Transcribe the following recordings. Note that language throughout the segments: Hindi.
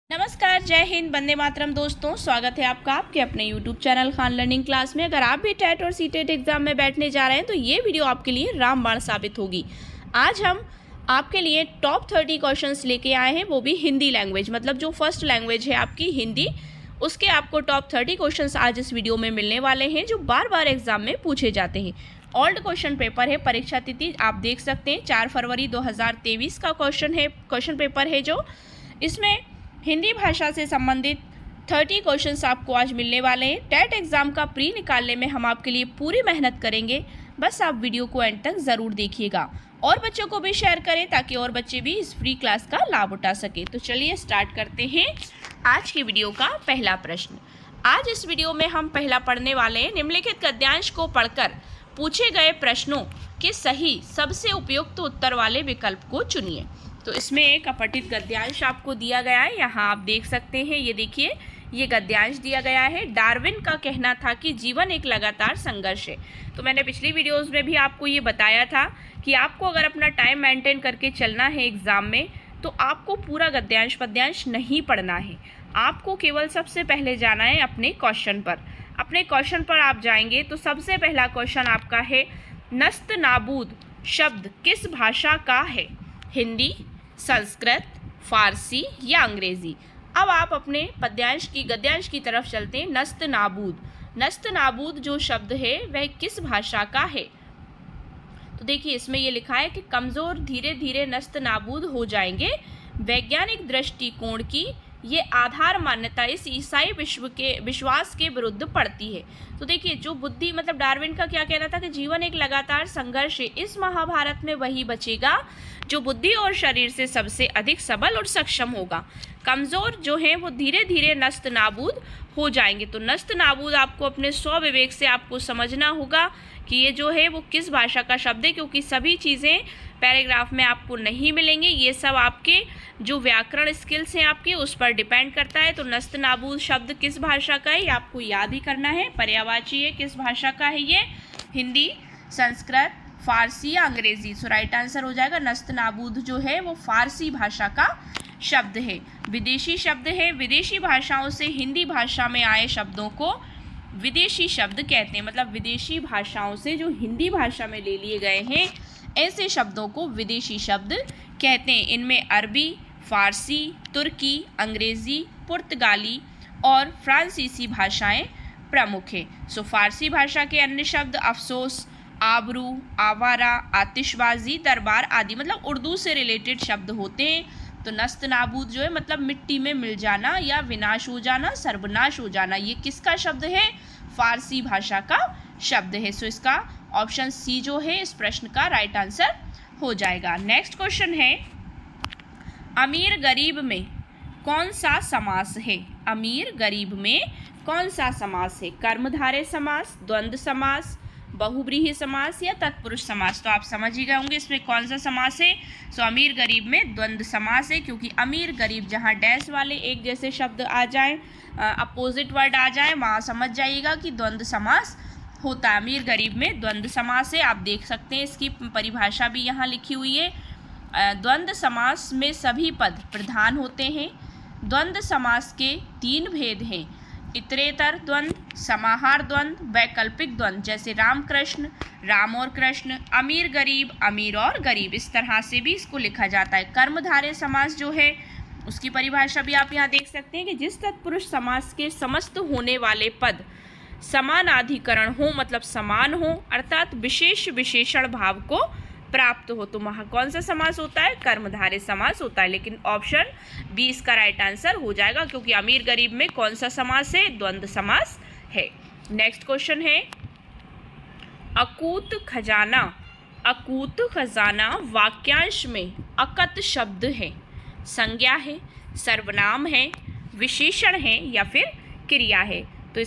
नमस्कार, जय हिंद, वंदे मातरम। दोस्तों, स्वागत है आपका आपके अपने YouTube channel Khan learning class में। अगर आप भी टेट और सीटेट एग्जाम में बैठने जा रहे हैं तो ये वीडियो आपके लिए रामबाण साबित होगी। आज हम आपके लिए टॉप 30 क्वेश्चंस लेके आए हैं, वो भी हिंदी लैंग्वेज, मतलब जो फर्स्ट लैंग्वेज है आपकी हिंदी, उसके आपको टॉप 30 क्वेश्चंस आज इस वीडियो में मिलने वाले हैं जो बार बार एग्जाम में पूछे जाते हैं। ओल्ड क्वेश्चन पेपर है, परीक्षा तिथि आप देख सकते हैं 4 फरवरी 2023 का क्वेश्चन पेपर है जो इसमें हिंदी भाषा से संबंधित 30 क्वेश्चंस आपको आज मिलने वाले हैं। टेट एग्ज़ाम का प्री निकालने में हम आपके लिए पूरी मेहनत करेंगे, बस आप वीडियो को एंड तक ज़रूर देखिएगा और बच्चों को भी शेयर करें ताकि और बच्चे भी इस फ्री क्लास का लाभ उठा सके। तो चलिए स्टार्ट करते हैं आज की वीडियो का पहला प्रश्न। आज इस वीडियो में हम पहला पढ़ने वाले हैं, निम्नलिखित गद्यांश को पढ़कर पूछे गए प्रश्नों के सही सबसे उपयुक्त उत्तर वाले विकल्प को चुनिए। तो इसमें एक अपठित गद्यांश आपको दिया गया है, यहाँ आप देख सकते हैं। ये देखिए, ये गद्यांश दिया गया है। डार्विन का कहना था कि जीवन एक लगातार संघर्ष है। तो मैंने पिछली वीडियोस में भी आपको ये बताया था कि आपको अगर अपना टाइम मेंटेन करके चलना है एग्ज़ाम में तो आपको पूरा गद्यांश पद्यांश नहीं पढ़ना है। आपको केवल सबसे पहले जाना है अपने क्वेश्चन पर। अपने क्वेश्चन पर आप जाएंगे तो सबसे पहला क्वेश्चन आपका है, नस्त नाबूद शब्द किस भाषा का है? हिंदी, संस्कृत, फारसी या अंग्रेजी? अब आप अपने गद्यांश की तरफ चलते हैं। नस्त नाबूद जो शब्द है वह किस भाषा का है? तो देखिए, इसमें ये लिखा है कि कमज़ोर धीरे धीरे नस्त नाबूद हो जाएंगे। वैज्ञानिक दृष्टिकोण की ये आधार मान्यता इस ईसाई विश्वास के विरुद्ध पड़ती है। तो देखिए, जो बुद्धि, मतलब डार्विन का क्या कहना था कि जीवन एक लगातार संघर्ष है। इस महाभारत में वही बचेगा जो बुद्धि और शरीर से सबसे अधिक सबल और सक्षम होगा। कमज़ोर जो हैं वो धीरे धीरे नस्त नाबूद हो जाएंगे। तो नस्त नाबूद आपको अपने स्वविवेक से आपको समझना होगा कि ये जो है वो किस भाषा का शब्द है, क्योंकि सभी चीज़ें पैराग्राफ में आपको नहीं मिलेंगे। ये सब आपके जो व्याकरण स्किल्स हैं आपके, उस पर डिपेंड करता है। तो नस्त नाबूद शब्द किस भाषा का है ये आपको याद ही करना है। पर्यायवाची है, किस भाषा का है ये? हिंदी, संस्कृत, फारसी या अंग्रेजी? सो राइट आंसर हो जाएगा नस्त नाबूद जो है वो फारसी भाषा का शब्द है। विदेशी शब्द है। विदेशी भाषाओं से हिंदी भाषा में आए शब्दों को विदेशी शब्द कहते हैं। मतलब विदेशी भाषाओं से जो हिंदी भाषा में ले लिए गए हैं ऐसे शब्दों को विदेशी शब्द कहते हैं। इनमें अरबी, फारसी, तुर्की, अंग्रेजी, पुर्तगाली और फ्रांसीसी भाषाएं प्रमुख हैं। सो फारसी भाषा के अन्य शब्द अफसोस, आबरू, आवारा, आतिशबाजी, दरबार आदि मतलब उर्दू से रिलेटेड शब्द होते हैं। तो नस्त नाबूद जो है मतलब मिट्टी में मिल जाना या विनाश हो जाना, सर्वनाश हो जाना, ये किसका शब्द है? फारसी भाषा का शब्द है। सो इसका ऑप्शन सी जो है इस प्रश्न का राइट आंसर हो जाएगा। नेक्स्ट क्वेश्चन है, अमीर गरीब में कौन सा समास है? अमीर गरीब में कौन सा समास है? कर्मधारय समास, द्वंद्व समास, बहुव्रीहि समास या तत्पुरुष समास? तो आप समझ ही गए होंगे इसमें कौन सा समास है। सो अमीर गरीब में द्वंद्व समास है, क्योंकि अमीर गरीब जहाँ डैश वाले एक जैसे शब्द आ जाएं, अपोजिट वर्ड आ जाए, वहाँ समझ जाइएगा कि द्वंद्व समास होता है। अमीर गरीब में द्वंद्व समास है। आप देख सकते हैं इसकी परिभाषा भी यहाँ लिखी हुई है। द्वंद्व समास में सभी पद प्रधान होते हैं। द्वंद्व समास के 3 भेद हैं, इतरेतर द्वंद्व, समाहार द्वंद्व, वैकल्पिक द्वंद्व। जैसे राम कृष्ण, राम और कृष्ण, अमीर गरीब, अमीर और गरीब, इस तरह से भी इसको लिखा जाता है। कर्मधारय समास जो है उसकी परिभाषा भी आप यहाँ देख सकते हैं कि जिस तत्पुरुष समास के समस्त होने वाले पद समानाधिकरण हो, मतलब समान हो, अर्थात विशेष विशेषण भाव को प्राप्त हो, तो वहाँ कौन सा समास होता है? कर्मधारय समास होता है। लेकिन ऑप्शन बी इसका राइट आंसर हो जाएगा, क्योंकि अमीर गरीब में कौन सा समास है? द्वंद्व समास है। नेक्स्ट क्वेश्चन है, अकूत खजाना। अकूत खजाना वाक्यांश में अकत शब्द है, संज्ञा है, सर्वनाम है, विशेषण है या फिर क्रिया है? तो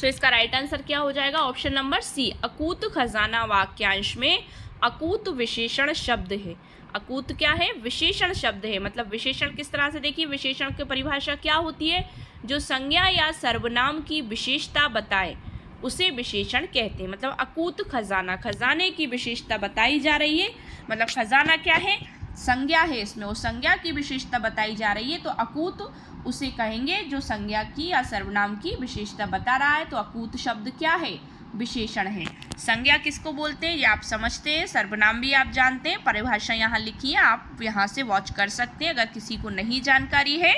इसका राइट आंसर क्या हो जाएगा? ऑप्शन नंबर सी, अकूत खजाना वाक्यांश में अकूत विशेषण शब्द है। अकूत क्या है? विशेषण शब्द है। मतलब विशेषण किस तरह से? देखिए, विशेषण की परिभाषा क्या होती है? जो संज्ञा या सर्वनाम की विशेषता बताए उसे विशेषण कहते हैं। मतलब अकूत खजाना, खजाने की विशेषता बताई जा रही है। मतलब खजाना क्या है? संज्ञा है इसमें, वो संज्ञा की विशेषता बताई जा रही है, तो अकूत उसे कहेंगे जो संज्ञा की या सर्वनाम की विशेषता बता रहा है। तो अकूत शब्द क्या है? विशेषण है। संज्ञा किसको बोलते हैं ये आप समझते हैं, सर्वनाम भी आप जानते हैं। परिभाषा यहाँ लिखी है, आप यहाँ से वॉच कर सकते हैं। अगर किसी को नहीं जानकारी है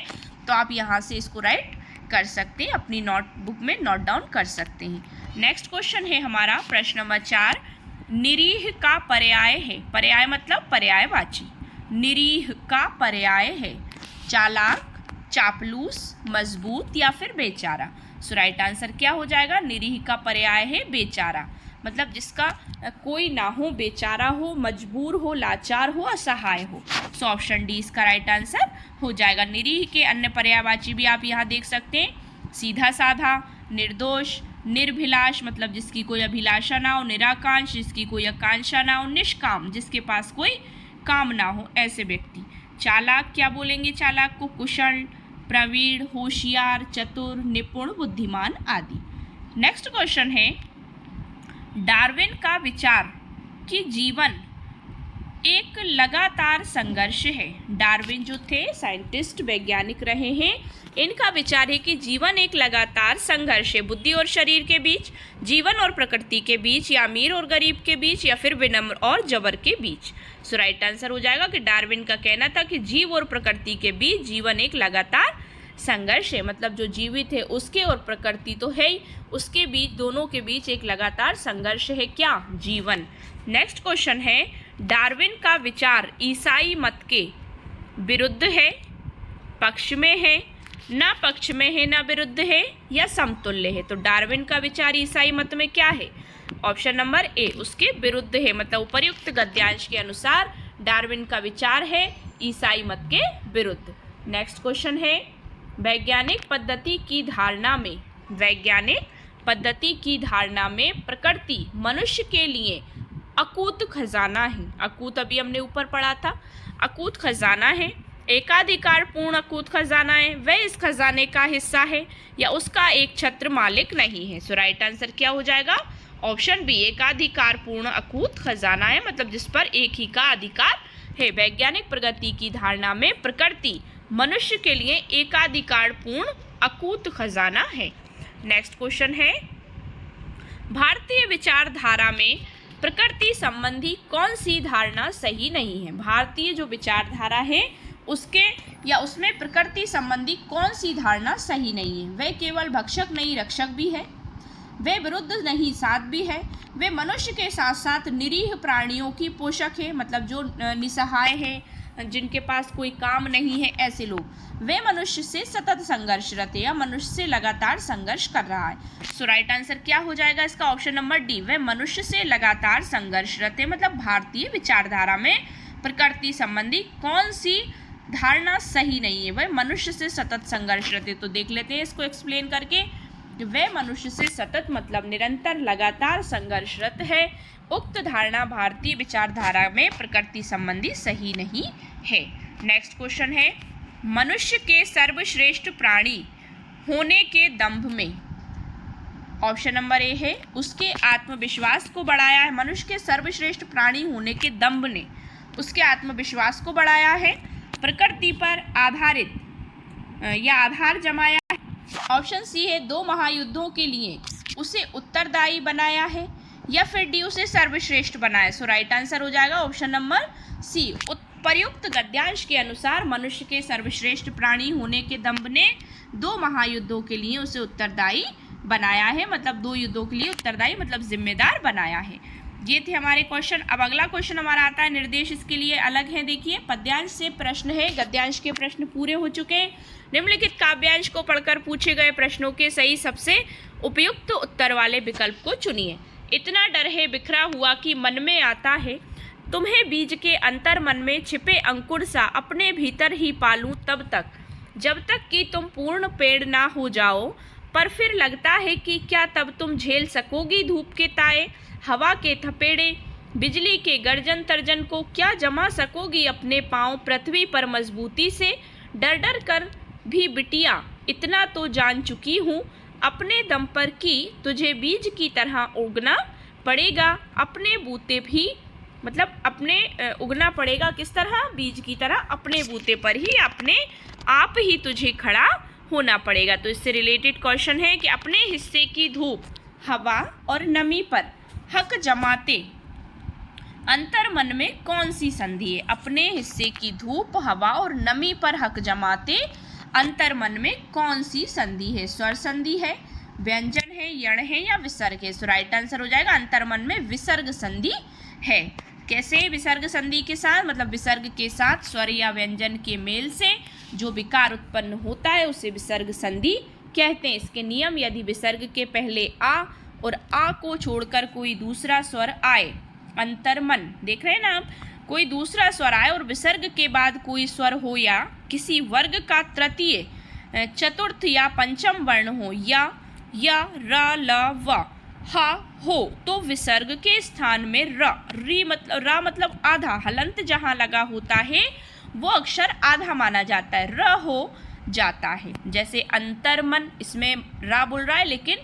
तो आप यहाँ से इसको राइट कर सकते हैं, अपनी नोटबुक में नोट डाउन कर सकते हैं। नेक्स्ट क्वेश्चन है हमारा प्रश्न नंबर 4, निरीह का पर्याय है। पर्याय मतलब पर्यायवाची। निरीह का पर्याय है चालाक, चापलूस, मजबूत या फिर बेचारा। सो राइट आंसर क्या हो जाएगा? निरीह का पर्याय है बेचारा, मतलब जिसका कोई ना हो, बेचारा हो, मजबूर हो, लाचार हो, असहाय हो। सो ऑप्शन डी इसका राइट आंसर हो जाएगा। निरीह के अन्य पर्यायवाची भी आप यहाँ देख सकते हैं, सीधा साधा, निर्दोष, निर्भिलाष मतलब जिसकी कोई अभिलाषा ना हो, निराकांक्ष जिसकी कोई आकांक्षा ना हो, निष्काम जिसके पास कोई काम ना हो, ऐसे व्यक्ति। चालाक क्या बोलेंगे? चालाक को कुशल, प्रवीण, होशियार, चतुर, निपुण, बुद्धिमान आदि। नेक्स्ट क्वेश्चन है, डार्विन का विचार कि जीवन एक लगातार संघर्ष है। डार्विन जो थे साइंटिस्ट, वैज्ञानिक रहे हैं, इनका विचार है कि जीवन एक लगातार संघर्ष है, बुद्धि और शरीर के बीच, जीवन और प्रकृति के बीच, या अमीर और गरीब के बीच, या फिर विनम्र और जबर के बीच। सो राइट आंसर हो जाएगा कि डार्विन का कहना था कि जीव और प्रकृति के बीच जीवन एक लगातार संघर्ष है, मतलब जो जीवित है उसके और प्रकृति तो है ही, उसके बीच, दोनों के बीच एक लगातार संघर्ष है, क्या? जीवन। नेक्स्ट क्वेश्चन है, डार्विन का विचार ईसाई मत के विरुद्ध है, पक्ष में है, ना पक्ष में है, ना विरुद्ध है, या समतुल्य है। तो डार्विन का विचार ईसाई मत में क्या है? ऑप्शन नंबर ए उसके विरुद्ध है, मतलब उपर्युक्त गद्यांश के अनुसार डार्विन का विचार है ईसाई मत के विरुद्ध। नेक्स्ट क्वेश्चन है, वैज्ञानिक पद्धति की धारणा में, वैज्ञानिक पद्धति की धारणा में प्रकृति मनुष्य के लिए अकूत खजाना है। अकूत अभी हमने ऊपर पढ़ा था, अकूत खजाना है, एकाधिकार पूर्ण अकूत खजाना है, वह इस खजाने का हिस्सा है या उसका एक छत्र मालिक नहीं है। सो राइट आंसर क्या हो जाएगा? ऑप्शन बी, एकाधिकार पूर्ण अकूत खजाना है, मतलब जिस पर एक ही का अधिकार है। वैज्ञानिक प्रगति की धारणा में प्रकृति मनुष्य के लिए एकाधिकार पूर्ण अकूत खजाना है। नेक्स्ट क्वेश्चन है, भारतीय विचारधारा में प्रकृति संबंधी कौन सी धारणा सही नहीं है? भारतीय जो विचारधारा है उसके या उसमें प्रकृति संबंधी कौन सी धारणा सही नहीं है? वह केवल भक्षक नहीं रक्षक भी है, वे विरुद्ध नहीं साथ भी है, वे मनुष्य के साथ साथ निरीह प्राणियों की पोषक है, मतलब जो निसहाय है, जिनके पास कोई काम नहीं है, ऐसे लोग। वे मनुष्य से सतत संघर्षरत है या मनुष्य से लगातार संघर्ष कर रहा है। सो राइट आंसर क्या हो जाएगा इसका? ऑप्शन नंबर डी, वे मनुष्य से लगातार संघर्षरत है, मतलब भारतीय विचारधारा में प्रकृति संबंधी कौन सी धारणा सही नहीं है? वह मनुष्य से सतत संघर्षरत है। तो देख लेते हैं इसको एक्सप्लेन करके। वह मनुष्य से सतत मतलब निरंतर लगातार संघर्षरत है। उक्त धारणा भारतीय विचारधारा में प्रकृति संबंधी सही नहीं है। नेक्स्ट क्वेश्चन है, मनुष्य के सर्वश्रेष्ठ प्राणी होने के दंभ में, ऑप्शन नंबर ए है उसके आत्मविश्वास को बढ़ाया है। मनुष्य के सर्वश्रेष्ठ प्राणी होने के दंभ ने उसके आत्मविश्वास को बढ़ाया है, प्रकृति पर आधारित या आधार जमाया है। ऑप्शन सी है दो महायुद्धों के लिए उसे उत्तरदायी बनाया है, या फिर डी उसे सर्वश्रेष्ठ बनाया। सो राइट आंसर हो जाएगा ऑप्शन नंबर सी। प्रयुक्त गद्यांश के अनुसार मनुष्य के सर्वश्रेष्ठ प्राणी होने के दंभ ने दो महायुद्धों के लिए उसे उत्तरदायी बनाया है, मतलब दो युद्धों के लिए उत्तरदायी मतलब जिम्मेदार बनाया है। ये थे हमारे क्वेश्चन। अब अगला क्वेश्चन हमारा आता है, निर्देश इसके लिए अलग है। देखिए, पद्यांश से प्रश्न है, गद्यांश के प्रश्न पूरे हो चुके हैं। निम्नलिखित काव्यांश को पढ़कर पूछे गए प्रश्नों के सही सबसे उपयुक्त उत्तर वाले विकल्प को चुनिए। इतना डर है बिखरा हुआ कि मन में आता है, तुम्हें बीज के अंतर मन में छिपे अंकुर सा अपने भीतर ही पालूं तब तक, जब तक कि तुम पूर्ण पेड़ ना हो जाओ। पर फिर लगता है कि क्या तब तुम झेल सकोगी धूप के ताए, हवा के थपेड़े, बिजली के गर्जन तर्जन को क्या जमा सकोगी अपने पाँव पृथ्वी पर मजबूती से। डर डर कर भी बिटिया इतना तो जान चुकी हूँ, अपने दम पर कि तुझे बीज की तरह उगना पड़ेगा, अपने बूते भी मतलब अपने उगना पड़ेगा किस तरह, बीज की तरह अपने बूते पर ही अपने आप ही तुझे खड़ा होना पड़ेगा। तो इससे रिलेटेड क्वेश्चन है कि अपने हिस्से की धूप, हवा और नमी पर हक जमाते अंतर मन में कौन सी संधि है। अपने हिस्से की धूप, हवा और नमी पर हक जमाते अंतर मन में कौन सी संधि है। स्वर संधि है, व्यंजन है, यण है या विसर्ग है। सो राइट आंसर हो जाएगा अंतर मन में विसर्ग संधि है। कैसे विसर्ग संधि के साथ, मतलब विसर्ग के साथ स्वर या व्यंजन के मेल से जो विकार उत्पन्न होता है उसे विसर्ग संधि कहते हैं। इसके नियम, यदि विसर्ग के पहले आ और आ को छोड़कर कोई दूसरा स्वर आए, अंतर्मन देख रहे हैं ना आप, कोई दूसरा स्वर आए और विसर्ग के बाद कोई स्वर हो या किसी वर्ग का तृतीय, चतुर्थ या पंचम वर्ण हो या र, ल, व, हा हो, तो विसर्ग के स्थान में र मतलब आधा, हलंत जहाँ लगा होता है वो अक्षर आधा माना जाता है, र हो जाता है। जैसे अंतर्मन, इसमें रा बोल रहा है लेकिन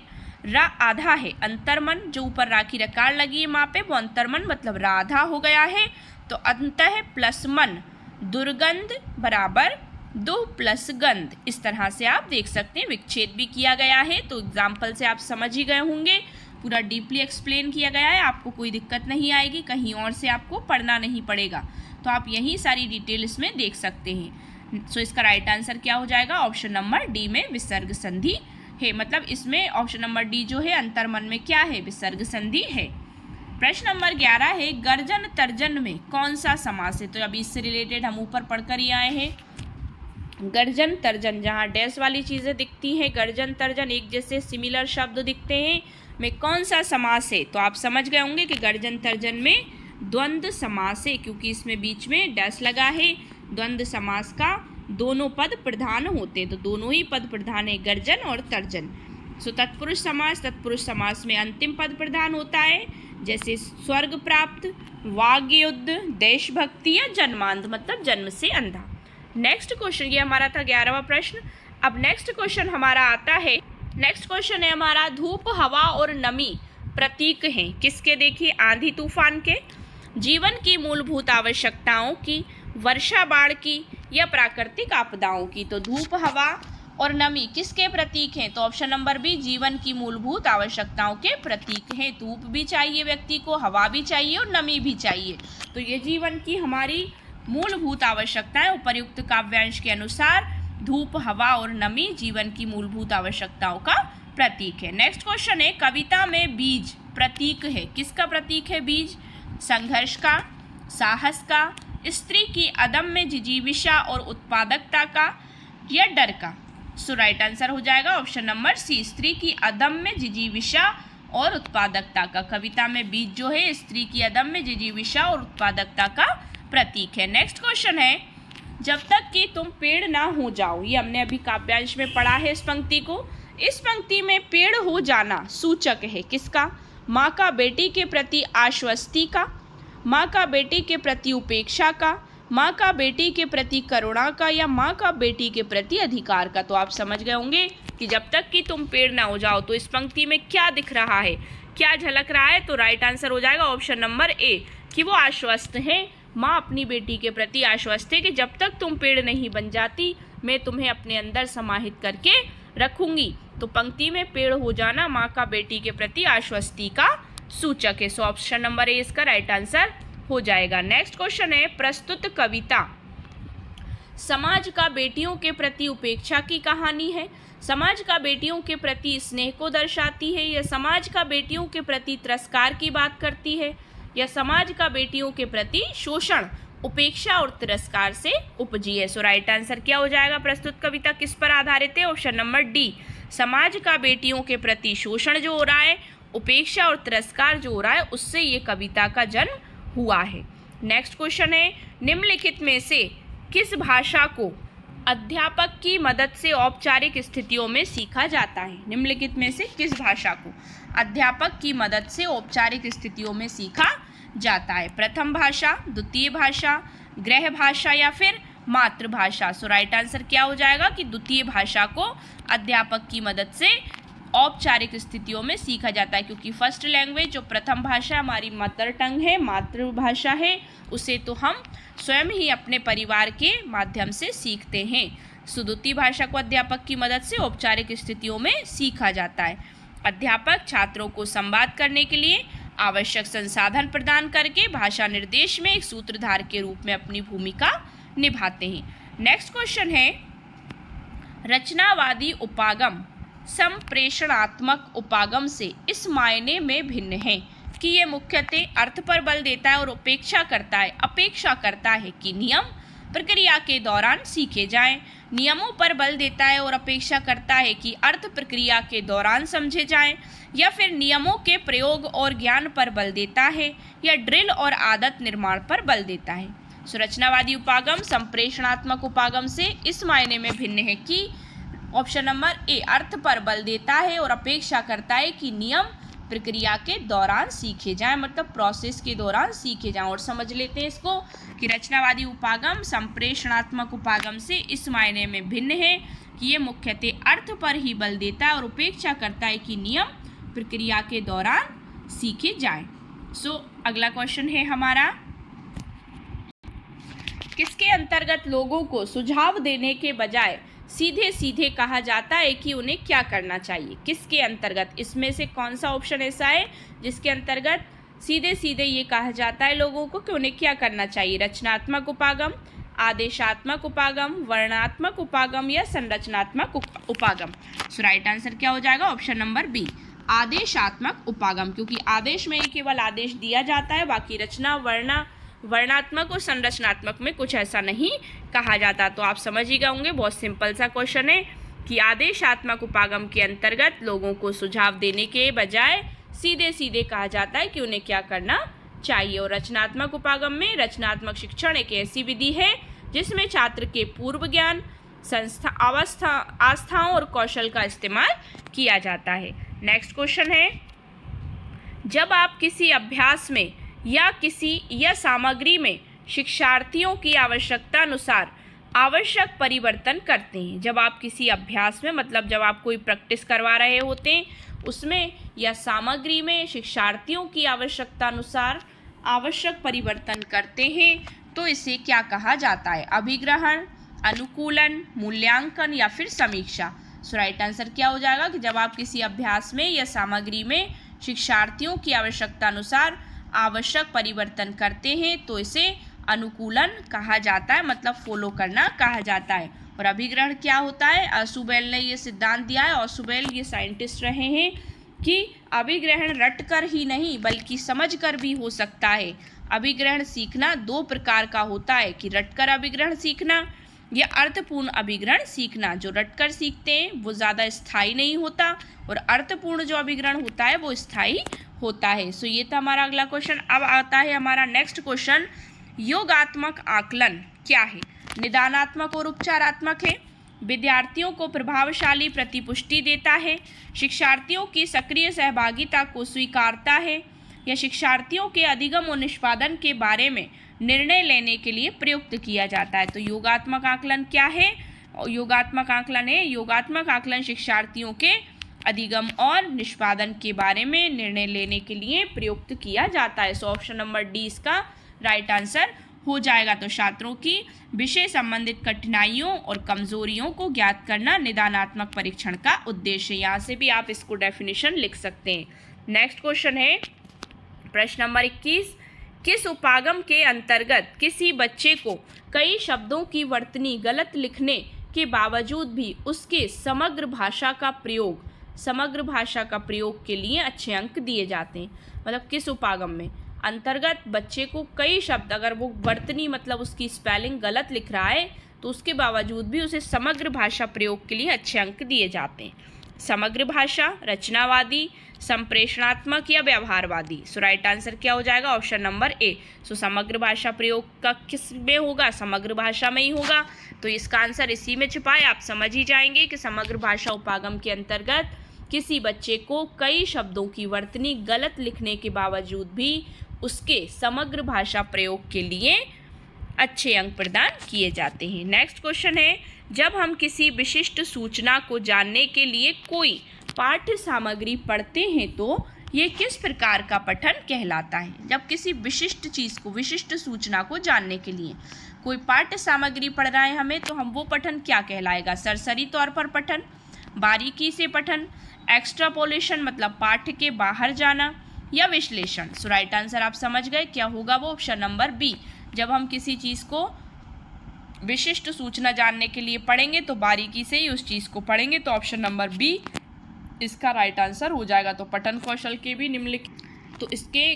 रा आधा है। अंतर्मन जो ऊपर रा की रकार लगी है वहाँ पे, वो अंतर्मन मतलब रा आधा हो गया है। तो अंतः प्लस मन, दुर्गंध बराबर दो प्लस गंध, इस तरह से आप देख सकते हैं। विच्छेद भी किया गया है, तो एग्जाम्पल से आप समझ ही गए होंगे। पूरा डीपली एक्सप्लेन किया गया है, आपको कोई दिक्कत नहीं आएगी, कहीं और से आपको पढ़ना नहीं पड़ेगा। तो आप यही सारी डिटेल इसमें देख सकते हैं। सो इसका राइट आंसर क्या हो जाएगा, ऑप्शन नंबर डी में विसर्ग संधि है। मतलब इसमें ऑप्शन नंबर डी जो है अंतर्मन में क्या है, विसर्ग संधि है। प्रश्न नंबर 11 है, गर्जन तर्जन में कौन सा समास है। तो अभी इससे रिलेटेड हम ऊपर पढ़कर ही आए हैं। गर्जन तर्जन, जहाँ डैश वाली चीज़ें दिखती हैं, गर्जन तर्जन एक जैसे सिमिलर शब्द दिखते हैं, में कौन सा समास है। तो आप समझ गए होंगे कि गर्जन तर्जन में द्वंद्व समास है, क्योंकि इसमें बीच में डैश लगा है। द्वंद्व समास का दोनों पद प्रधान होते हैं, तो दोनों ही पद प्रधान है, गर्जन और तर्जन। सो तत्पुरुष समास में अंतिम पद प्रधान होता है, जैसे स्वर्ग प्राप्त, वाग्युद्ध, देशभक्ति या जन्मांध मतलब जन्म से अंधा। नेक्स्ट क्वेश्चन, ये हमारा था 11वां प्रश्न। अब नेक्स्ट क्वेश्चन हमारा आता है, नेक्स्ट क्वेश्चन है हमारा, धूप, हवा और नमी प्रतीक हैं किसके। देखिए, आंधी तूफान के, जीवन की मूलभूत आवश्यकताओं की, वर्षा बाढ़ की या प्राकृतिक आपदाओं की। तो धूप, हवा और नमी किसके प्रतीक हैं। तो ऑप्शन नंबर बी, जीवन की मूलभूत आवश्यकताओं के प्रतीक हैं। धूप भी चाहिए व्यक्ति को, हवा भी चाहिए और नमी भी चाहिए। तो ये जीवन की हमारी मूलभूत आवश्यकताएं, उपर्युक्त काव्यांश के अनुसार धूप, हवा और नमी जीवन की मूलभूत आवश्यकताओं का प्रतीक है। नेक्स्ट क्वेश्चन है, कविता में बीज प्रतीक है किसका प्रतीक है। बीज संघर्ष का, साहस का, स्त्री की अदम्य जिजीविषा और उत्पादकता का या डर का। सो राइट आंसर हो जाएगा ऑप्शन नंबर सी, स्त्री की अदम्य जिजीविषा और उत्पादकता का। कविता में बीज जो है स्त्री की अदम्य जिजीविषा और उत्पादकता का प्रतीक है। नेक्स्ट क्वेश्चन है, जब तक कि तुम पेड़ ना हो जाओ, ये हमने अभी काव्यांश में पढ़ा है इस पंक्ति को। इस पंक्ति में पेड़ हो जाना सूचक है किसका। माँ का बेटी के प्रति आश्वस्ति का, माँ का बेटी के प्रति उपेक्षा का, माँ का बेटी के प्रति करुणा का या माँ का बेटी के प्रति अधिकार का। तो आप समझ गए होंगे कि जब तक कि तुम पेड़ ना हो जाओ, तो इस पंक्ति में क्या दिख रहा है, क्या झलक रहा है। तो राइट आंसर हो जाएगा ऑप्शन नंबर ए, कि वो आश्वस्त है। माँ अपनी बेटी के प्रति आश्वस्त है कि जब तक तुम पेड़ नहीं बन जाती, मैं तुम्हें अपने अंदर समाहित करके रखूंगी। तो पंक्ति में पेड़ हो जाना माँ का बेटी के प्रति आश्वस्ति का सूचक है। सो ऑप्शन नंबर ए इसका राइट आंसर हो जाएगा। नेक्स्ट क्वेश्चन है, प्रस्तुत कविता समाज का बेटियों के प्रति उपेक्षा की कहानी है, समाज का बेटियों के प्रति स्नेह को दर्शाती है, या समाज का बेटियों के प्रति तिरस्कार की बात करती है, या समाज का बेटियों के प्रति शोषण, उपेक्षा और तिरस्कार से उपजी है। सो राइट आंसर क्या हो जाएगा, प्रस्तुत कविता किस पर आधारित है। ऑप्शन नंबर डी, समाज का बेटियों के प्रति शोषण जो हो रहा है, उपेक्षा और तिरस्कार जो हो रहा है, उससे ये कविता का जन्म हुआ है। नेक्स्ट क्वेश्चन है, निम्नलिखित में से किस भाषा को अध्यापक की मदद से औपचारिक स्थितियों में सीखा जाता है। निम्नलिखित में से किस भाषा को अध्यापक की मदद से औपचारिक स्थितियों में सीखा जाता है। प्रथम भाषा, द्वितीय भाषा, गृह भाषा या फिर मातृभाषा। सो राइट आंसर क्या हो जाएगा कि द्वितीय भाषा को अध्यापक की मदद से औपचारिक स्थितियों में सीखा जाता है, क्योंकि फर्स्ट लैंग्वेज जो प्रथम भाषा हमारी मदर टंग है, मातृभाषा है, उसे तो हम स्वयं ही अपने परिवार के माध्यम से सीखते हैं। द्वितीय भाषा को अध्यापक की मदद से औपचारिक स्थितियों में सीखा जाता है। अध्यापक छात्रों को संवाद करने के लिए आवश्यक संसाधन प्रदान करके भाषा निर्देश में एक सूत्रधार के रूप में अपनी भूमिका निभाते हैं। नेक्स्ट क्वेश्चन है, रचनावादी उपागम संप्रेषणात्मक उपागम से इस मायने में भिन्न है कि ये मुख्यतः अर्थ पर बल देता है और अपेक्षा करता है कि नियम प्रक्रिया के दौरान सीखे जाएं। नियमों पर बल देता है और अपेक्षा करता है कि अर्थ प्रक्रिया के दौरान समझे जाएं, या फिर नियमों के प्रयोग और ज्ञान पर बल देता है, या ड्रिल और आदत निर्माण पर बल देता है। रचनावादी उपागम संप्रेषणात्मक उपागम से इस मायने में भिन्न है कि ऑप्शन नंबर ए अर्थ पर बल देता है और अपेक्षा करता है कि नियम प्रक्रिया के दौरान सीखे जाएं, मतलब प्रोसेस के दौरान सीखे जाएं। और समझ लेते हैं इसको कि रचनावादी उपागम संप्रेषणात्मक उपागम से इस मायने में भिन्न है कि ये मुख्यतः अर्थ पर ही बल देता है और अपेक्षा करता है कि नियम प्रक्रिया के दौरान सीखे जाएं। अगला क्वेश्चन है हमारा, किसके अंतर्गत लोगों को सुझाव देने के बजाय सीधे सीधे कहा जाता है कि उन्हें क्या करना चाहिए? किसके अंतर्गत? इसमें से कौन सा ऑप्शन ऐसा है जिसके अंतर्गत सीधे सीधे ये कहा जाता है लोगों को कि उन्हें क्या करना चाहिए? रचनात्मक उपागम, आदेशात्मक उपागम, वर्णनात्मक उपागम या संरचनात्मक उपागम? राइट आंसर क्या हो जाएगा? ऑप्शन नंबर बी, आदेशात्मक उपागम, क्योंकि आदेश में ही केवल आदेश दिया जाता है, बाकी रचना वर्णात्मक और संरचनात्मक में कुछ ऐसा नहीं कहा जाता। तो आप समझ ही गए होंगे, बहुत सिंपल सा क्वेश्चन है कि आदेशात्मक उपागम के अंतर्गत लोगों को सुझाव देने के बजाय सीधे सीधे कहा जाता है कि उन्हें क्या करना चाहिए। और रचनात्मक उपागम में रचनात्मक शिक्षण एक ऐसी विधि है जिसमें छात्र के पूर्व ज्ञान, आस्थाओं और कौशल का इस्तेमाल किया जाता है। नेक्स्ट क्वेश्चन है, जब आप किसी अभ्यास में या सामग्री में शिक्षार्थियों की आवश्यकता अनुसार आवश्यक परिवर्तन करते हैं। जब आप किसी अभ्यास में, मतलब जब आप कोई प्रैक्टिस करवा रहे होते हैं उसमें या सामग्री में शिक्षार्थियों की आवश्यकता अनुसार आवश्यक परिवर्तन करते हैं तो इसे क्या कहा जाता है? अभिग्रहण, अनुकूलन, मूल्यांकन या फिर समीक्षा? राइट आंसर क्या हो जाएगा कि जब आप किसी अभ्यास में या सामग्री में शिक्षार्थियों की आवश्यकता अनुसार आवश्यक परिवर्तन करते हैं तो इसे अनुकूलन कहा जाता है, मतलब फॉलो करना कहा जाता है। और अभिग्रहण क्या होता है? ऑसुबेल ने ये सिद्धांत दिया है। ऑसुबेल ये साइंटिस्ट रहे हैं कि अभिग्रहण रटकर ही नहीं बल्कि समझकर भी हो सकता है। अभिग्रहण सीखना दो प्रकार का होता है कि रटकर अभिग्रहण सीखना या अर्थपूर्ण अभिग्रहण सीखना। जो रटकर सीखते हैं वो ज़्यादा स्थायी नहीं होता और अर्थपूर्ण जो अभिग्रहण होता है वो स्थायी होता है। ये था हमारा अगला क्वेश्चन। अब आता है हमारा नेक्स्ट क्वेश्चन, योगात्मक आकलन क्या है? निदानात्मक और उपचारात्मक है, विद्यार्थियों को प्रभावशाली प्रतिपुष्टि देता है, शिक्षार्थियों की सक्रिय सहभागिता को स्वीकारता है, या शिक्षार्थियों के अधिगम और निष्पादन के बारे में निर्णय लेने के लिए प्रयुक्त किया जाता है। तो योगात्मक आकलन क्या है? योगात्मक आकलन शिक्षार्थियों के अधिगम और निष्पादन के बारे में निर्णय लेने के लिए प्रयुक्त किया जाता है। ऑप्शन नंबर डी इसका राइट आंसर हो जाएगा। तो छात्रों की विषय संबंधित कठिनाइयों और कमजोरियों को ज्ञात करना निदानात्मक परीक्षण का उद्देश्य है। यहाँ से भी आप इसको डेफिनेशन लिख सकते हैं। नेक्स्ट क्वेश्चन है प्रश्न नंबर 21, किस उपागम के अंतर्गत किसी बच्चे को कई शब्दों की वर्तनी गलत लिखने के बावजूद भी उसके समग्र भाषा का प्रयोग के लिए अच्छे अंक दिए जाते हैं? मतलब किस उपागम में अंतर्गत बच्चे को कई शब्द, अगर वो वर्तनी मतलब उसकी स्पेलिंग गलत लिख रहा है तो उसके बावजूद भी उसे समग्र भाषा प्रयोग के लिए अच्छे अंक दिए जाते हैं? समग्र भाषा, रचनावादी, संप्रेषणात्मक या व्यवहारवादी? राइट आंसर क्या हो जाएगा? Option number A. समग्र भाषा प्रयोग का किस में होगा? समग्र भाषा में ही होगा। तो इसका आंसर इसी में छुपा है। आप समझ ही जाएंगे कि समग्र भाषा उपागम के अंतर्गत किसी बच्चे को कई शब्दों की वर्तनी गलत लिखने के बावजूद भी उसके समग्र भाषा प्रयोग के लिए अच्छे अंक प्रदान किए जाते हैं। नेक्स्ट क्वेश्चन है, जब हम किसी विशिष्ट सूचना को जानने के लिए कोई पाठ्य सामग्री पढ़ते हैं तो ये किस प्रकार का पठन कहलाता है? जब किसी विशिष्ट चीज़ को, विशिष्ट सूचना को जानने के लिए कोई पाठ्य सामग्री पढ़ रहा है हमें, तो हम वो पठन क्या कहलाएगा? सरसरी तौर पर पठन, बारीकी से पठन, एक्स्ट्रापोलेशन मतलब पाठ्य के बाहर जाना, या विश्लेषण। सो राइट आंसर आप समझ गए क्या होगा वो? Option number B. जब हम किसी चीज़ को विशिष्ट सूचना जानने के लिए पढ़ेंगे तो बारीकी से ही उस चीज़ को पढ़ेंगे, तो ऑप्शन नंबर बी इसका राइट आंसर हो जाएगा। तो पठन कौशल के भी निम्नलिखित, तो इसके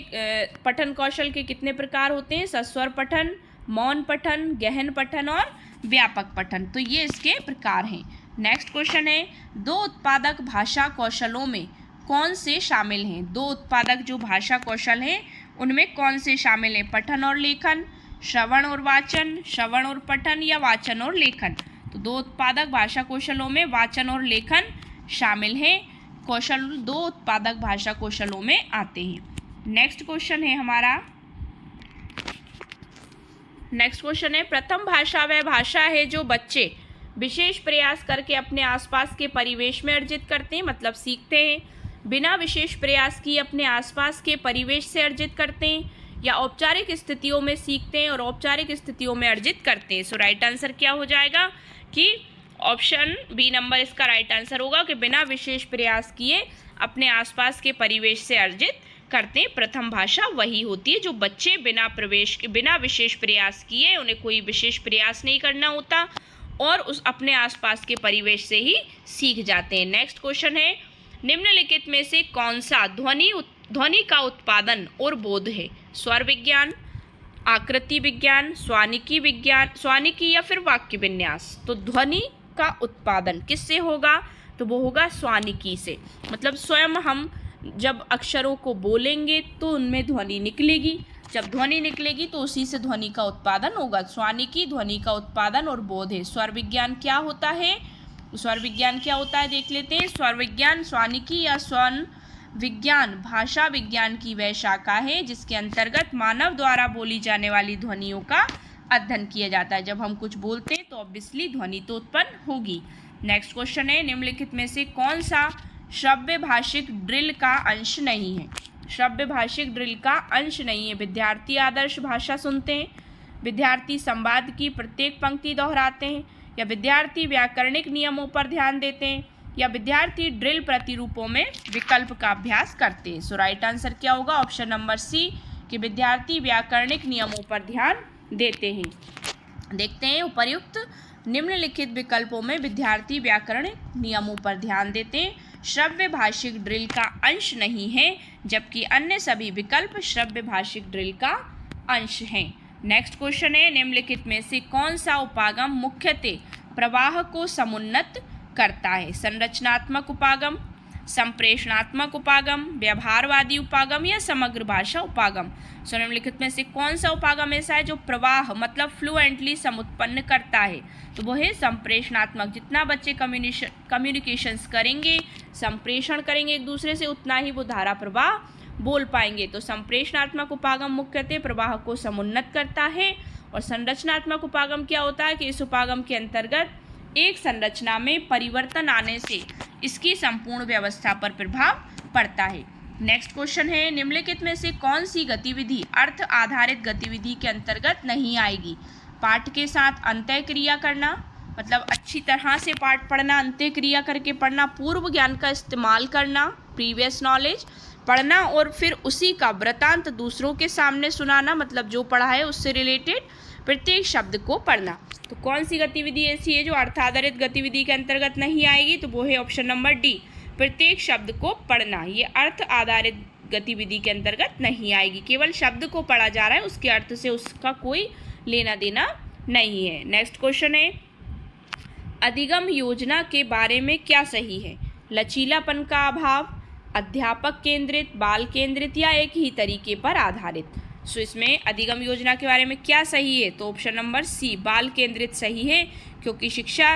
पठन कौशल के कितने प्रकार होते हैं? सस्वर पठन, मौन पठन, गहन पठन और व्यापक पठन। तो ये इसके प्रकार हैं। नेक्स्ट क्वेश्चन है, दो उत्पादक भाषा कौशलों में कौन से शामिल हैं? दो उत्पादक जो भाषा कौशल हैं उनमें कौन से शामिल हैं? पठन और लेखन, श्रवण और वाचन, श्रवण और पठन, या वाचन और लेखन। तो दो उत्पादक भाषा कौशलों में वाचन और लेखन शामिल हैं। कौशल दो उत्पादक भाषा कौशलों में आते हैं। नेक्स्ट क्वेश्चन है हमारा, नेक्स्ट क्वेश्चन है, प्रथम भाषा वह भाषा है जो बच्चे विशेष प्रयास करके अपने आसपास के परिवेश में अर्जित करते हैं, मतलब सीखते हैं, बिना विशेष प्रयास किए अपने आसपास के परिवेश से अर्जित करते हैं, या औपचारिक स्थितियों में सीखते हैं और औपचारिक स्थितियों में अर्जित करते हैं। सो राइट आंसर क्या हो जाएगा कि ऑप्शन बी नंबर इसका राइट आंसर होगा कि बिना विशेष प्रयास किए अपने आसपास के परिवेश से अर्जित करते हैं। प्रथम भाषा वही होती है जो बच्चे बिना विशेष प्रयास किए, उन्हें कोई विशेष प्रयास नहीं करना होता और उस अपने आसपास के परिवेश से ही सीख जाते हैं। नेक्स्ट क्वेश्चन है, निम्नलिखित में से कौन सा ध्वनि का उत्पादन और बोध है? स्वर विज्ञान, आकृति विज्ञान, स्वानिकी या फिर वाक्य विन्यास। तो ध्वनि का उत्पादन किससे होगा? तो वो होगा स्वानिकी से, मतलब स्वयं हम जब अक्षरों को बोलेंगे तो उनमें ध्वनि निकलेगी, जब ध्वनि निकलेगी तो उसी से ध्वनि का उत्पादन होगा। स्वानिकी ध्वनि का उत्पादन और बोध है। स्वर विज्ञान क्या होता है? स्वर विज्ञान क्या होता है देख लेते हैं। स्वर विज्ञान स्वानिकी या स्वन विज्ञान भाषा विज्ञान की वह शाखा है जिसके अंतर्गत मानव द्वारा बोली जाने वाली ध्वनियों का अध्ययन किया जाता है। जब हम कुछ बोलते हैं तो ऑब्वियसली ध्वनि तो उत्पन्न होगी। नेक्स्ट क्वेश्चन है, निम्नलिखित में से कौन सा श्रव्य भाषिक ड्रिल का अंश नहीं है? श्रव्य भाषिक ड्रिल का अंश नहीं है। विद्यार्थी आदर्श भाषा सुनते हैं, विद्यार्थी संवाद की प्रत्येक पंक्ति दोहराते हैं, या विद्यार्थी व्याकरणिक नियमों पर ध्यान देते हैं, या विद्यार्थी ड्रिल प्रतिरूपों में विकल्प का अभ्यास करते हैं। सो राइट आंसर क्या होगा? ऑप्शन नंबर सी कि विद्यार्थी व्याकरणिक नियमों पर ध्यान देते हैं। देखते हैं, उपर्युक्त निम्नलिखित विकल्पों में विद्यार्थी व्याकरणिक नियमों पर ध्यान देते हैं, श्रव्य भाषिक ड्रिल का अंश नहीं है, जबकि अन्य सभी विकल्प श्रव्य भाषिक ड्रिल का अंश हैं। नेक्स्ट क्वेश्चन है, निम्नलिखित में से कौन सा उपागम मुख्यतः प्रवाह को समुन्नत करता है? संरचनात्मक उपागम, संप्रेषणात्मक उपागम, व्यवहारवादी उपागम, या समग्र भाषा उपागम। सो निम्नलिखित में से कौन सा उपागम ऐसा है जो प्रवाह मतलब फ्लुएंटली समुत्पन्न करता है? तो वो है संप्रेषणात्मक। जितना बच्चे कम्युनिकेशंस करेंगे, संप्रेषण करेंगे एक दूसरे से, उतना ही वो धारा प्रवाह बोल पाएंगे। तो संप्रेषणात्मक उपागम मुख्यतः प्रवाह को समुन्नत करता है। और संरचनात्मक उपागम क्या होता है कि इस उपागम के अंतर्गत एक संरचना में परिवर्तन आने से इसकी संपूर्ण व्यवस्था पर प्रभाव पड़ता है। नेक्स्ट क्वेश्चन है, निम्नलिखित में से कौन सी गतिविधि अर्थ आधारित गतिविधि के अंतर्गत नहीं आएगी? पाठ के साथ अंतः क्रिया करना, मतलब अच्छी तरह से पाठ पढ़ना, अंतः क्रिया करके पढ़ना, पूर्व ज्ञान का इस्तेमाल करना, प्रीवियस नॉलेज पढ़ना, और फिर उसी का वृतांत दूसरों के सामने सुनाना, मतलब जो पढ़ा है उससे रिलेटेड प्रत्येक शब्द को पढ़ना। तो कौन सी गतिविधि ऐसी है जो अर्थ आधारित गतिविधि के अंतर्गत नहीं आएगी? तो वो है ऑप्शन नंबर डी, प्रत्येक शब्द को पढ़ना। ये अर्थ आधारित गतिविधि के अंतर्गत नहीं आएगी, केवल शब्द को पढ़ा जा रहा है, उसके अर्थ से उसका कोई लेना देना नहीं है। नेक्स्ट क्वेश्चन है, अधिगम योजना के बारे में क्या सही है? लचीलापन का अभाव, अध्यापक केंद्रित, बाल केंद्रित, या एक ही तरीके पर आधारित। सो इसमें अधिगम योजना के बारे में क्या सही है? तो ऑप्शन नंबर सी, बाल केंद्रित सही है, क्योंकि शिक्षा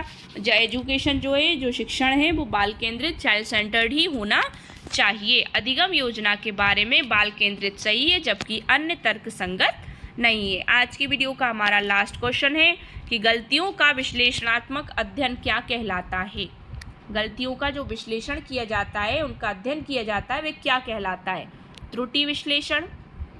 एजुकेशन जो शिक्षण है वो बाल केंद्रित, चाइल्ड सेंटर्ड ही होना चाहिए। अधिगम योजना के बारे में बाल केंद्रित सही है, जबकि अन्य तर्क संगत नहीं है। आज की वीडियो का हमारा लास्ट क्वेश्चन है कि गलतियों का विश्लेषणात्मक अध्ययन क्या कहलाता है? गलतियों का जो विश्लेषण किया जाता है, उनका अध्ययन किया जाता है, वे क्या कहलाता है? त्रुटि विश्लेषण,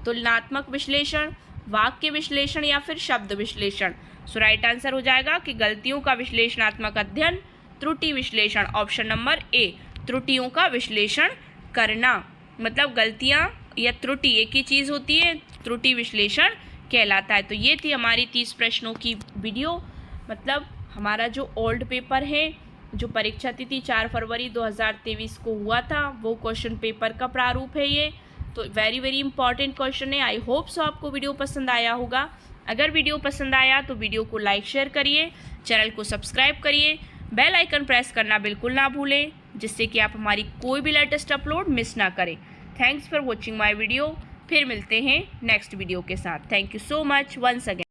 तुलनात्मक विश्लेषण, वाक्य विश्लेषण या फिर शब्द विश्लेषण। सो राइट आंसर हो जाएगा कि गलतियों का विश्लेषणात्मक अध्ययन, त्रुटि विश्लेषण। ऑप्शन नंबर ए, त्रुटियों का विश्लेषण करना, मतलब गलतियां या त्रुटि एक ही चीज़ होती है, त्रुटि विश्लेषण कहलाता है। तो ये थी हमारी 30 प्रश्नों की वीडियो, मतलब हमारा जो ओल्ड पेपर है, जो परीक्षा तिथि 4 फरवरी 2023 को हुआ था, वो क्वेश्चन पेपर का प्रारूप है ये। तो वेरी वेरी इंपॉर्टेंट क्वेश्चन है। आई होप सो आपको वीडियो पसंद आया होगा। अगर वीडियो पसंद आया तो वीडियो को लाइक शेयर करिए, चैनल को सब्सक्राइब करिए, बेल आइकन प्रेस करना बिल्कुल ना भूलें, जिससे कि आप हमारी कोई भी लेटेस्ट अपलोड मिस ना करें। Thanks for watching my video. फिर मिलते हैं नेक्स्ट वीडियो के साथ। Thank you so much once again.